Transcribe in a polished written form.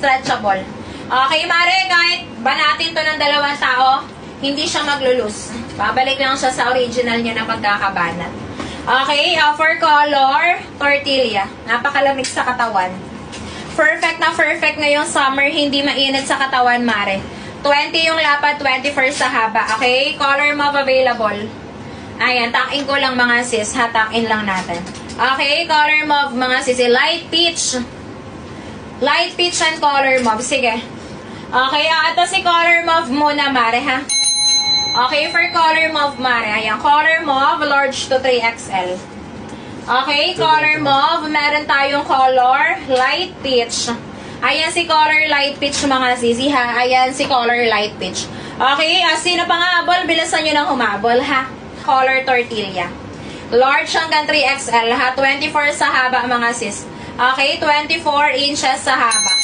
stretchable. Okay, mare, kahit banatin to ng dalawang tao, hindi siya maglulus. Babalik lang siya sa original niya na pagkakabanat. Okay, for color, tortilla. Napakalamig sa katawan. Perfect na perfect ngayong summer, hindi mainit sa katawan, mare. 20 yung lapad, 24 sa haba. Okay, color mauve available. Ayan, takin ko lang mga sis, ha, takin lang natin. Okay, color mauve mga sis, light peach. Light peach and color mauve, sige. Okay, ito si color mauve muna, mare, ha. Okay, for color mauve, mare. Ayan, color mauve, large to 3XL. Okay, color mauve. Meron tayong color light peach. Ayan si color light peach, mga sisi, ha. Ayan si color light peach. Okay, sino pang habol? Bilisan nyo nang humabol, ha. Color tortilla. Large hanggang 3XL, ha. 24 sa haba, mga sis. Okay, 24 inches sa haba.